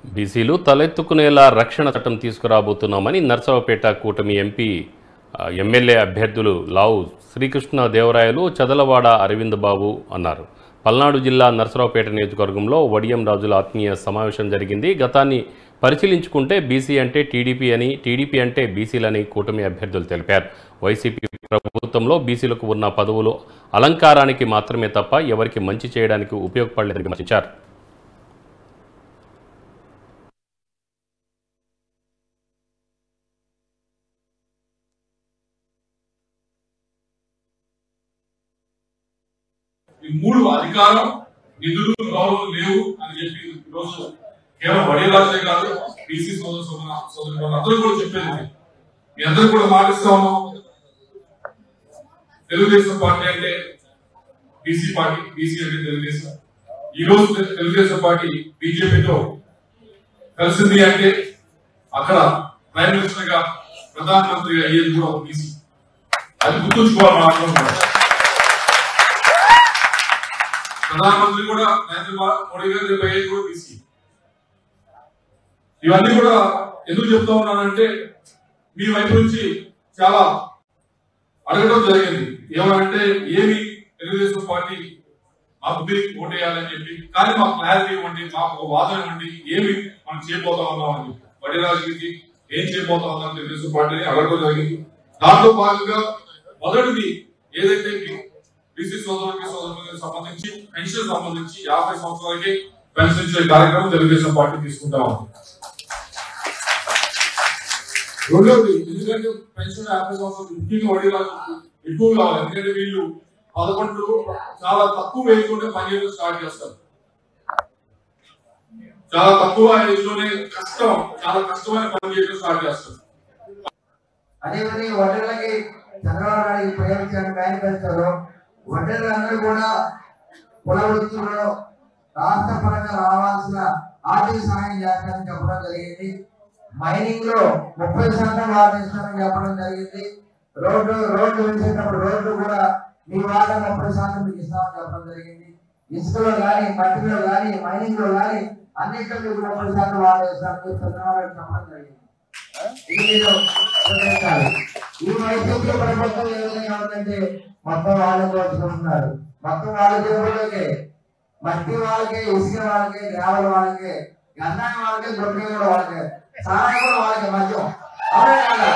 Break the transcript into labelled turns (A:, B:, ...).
A: బీసీలు తలెత్తుకునేలా రక్షణ చట్టం తీసుకురాబోతున్నామని నర్సరావుపేట కూటమి ఎంపీ ఎమ్మెల్యే అభ్యర్థులు లావు శ్రీకృష్ణదేవరాయలు చదలవాడ అరవింద్ బాబు అన్నారు. పల్నాడు జిల్లా నర్సరావుపేట నియోజకవర్గంలో వడియం రాజుల ఆత్మీయ సమావేశం జరిగింది. గతాన్ని పరిశీలించుకుంటే బీసీ అంటే టీడీపీ అని, టీడీపీ అంటే బీసీలని కూటమి అభ్యర్థులు తెలిపారు. వైసీపీ ప్రభుత్వంలో బీసీలకు ఉన్న పదవులు అలంకారానికి మాత్రమే తప్ప ఎవరికి మంచి చేయడానికి ఉపయోగపడలేదని విమర్శించారు.
B: ఈ మూడు అధికారం, నిధులు, గౌరవం లేవు అని చెప్పి ఈరోజు కేవలం వడిరాజే కాదు బీసీ సోదరులు అందరూ కూడా చెప్పేది. మీ అందరూ కూడా మాటిస్తా ఉన్నాం. తెలుగుదేశం పార్టీ అంటే బీసీ పార్టీ, బీసీ అంటే తెలుగుదేశం. ఈ రోజు తెలుగుదేశం పార్టీ బీజేపీతో కలిసింది అంటే అక్కడ ప్రైమ్ మినిస్టర్ గా, ప్రధానమంత్రిగా అయ్యేది కూడా ఒక బీసీ. అది గుర్తుంచుకోవాలి. మాట్లాడుతున్నారు ప్రధానమంత్రి కూడా నరేంద్ర మోడీ గారు రేపు అయ్యేది కూడా బీసీ. ఇవన్నీ కూడా ఎందుకు చెప్తా ఉన్నానంటే మీ వైపు నుంచి చాలా అడగడం జరిగింది. ఏమనంటే ఏమి తెలుగుదేశం పార్టీ మాకు ఓటేయాలని చెప్పి, కానీ మాకు క్లారిటీ ఇవ్వండి, మాకు ఒక వాదన ఇవ్వండి, ఏమి మనం చేయబోతా ఉన్నాం అని చెప్పి, వడిరాజుకి ఏం చేయబోతా ఉన్నాం తెలుగుదేశం పార్టీని అడగడం జరిగింది. దాంతో భాగంగా మొదటిది ఏదైతే బీసీ సోదరులకి సంబంధించి పెన్షన్ సంబంధించి 50 సంవత్సరాలకి పెన్షన్ ఇచ్చే కార్యక్రమం తెలుగుదేశం పార్టీ తీసుకుంటా ఉంది. రెండోది, ఎందుకంటే పెన్షన్ 50 సంవత్సరాలు ముఖ్యంగా వడిరాజు ఎక్కువ కావాలి. ఎందుకంటే వీళ్ళు 11 చాలా తక్కువ ఏజ్ లోనే పనిచేయడం స్టార్ట్ చేస్తారు. చాలా తక్కువ ఏజ్ లోనే చాలా కష్టమైన పని చేయడం స్టార్ట్ చేస్తారు.
C: అదేవిధంగా వడ్డర్లకి చంద్రబాబు నాయుడు ప్రయోగించిన మేనిఫెస్టోలో వడ్డర్లందరూ కూడా కుల వృత్తుల్లో రాష్ట్ర పరంగా రావాల్సిన ఆర్థిక సహాయం చేస్తారని చెప్పడం జరిగింది. మైనింగ్ లో 30% వాటిస్తారని చెప్పడం జరిగింది. రోడ్లు వేసేటప్పుడు రోడ్లు కూడా మీ వాళ్ళ 30% మీకు ఇస్తామని చెప్పడం జరిగింది. ఇసుకలో కానీ, మట్టిలో కానీ, మైనింగ్ లో కానీ అన్నింటిలో మీకు 30% వాటిస్తారని చెప్పడం జరిగింది. ఈ వైసీపీ ప్రభుత్వం ఏ విధంగా ఉందంటే మొత్తం వాళ్ళ కోరుకుంటున్నారు. మొత్తం వాళ్ళ దేవుళ్ళకే, మట్టి వాళ్ళకే, ఇసుక వాళ్ళకే, గ్రామాల వాళ్ళకే, గంధాయి వాళ్ళకే, దొడ్డి కూడా వాళ్ళకే, సారాయి కూడా వాళ్ళకే, మద్యం అవునా కదా.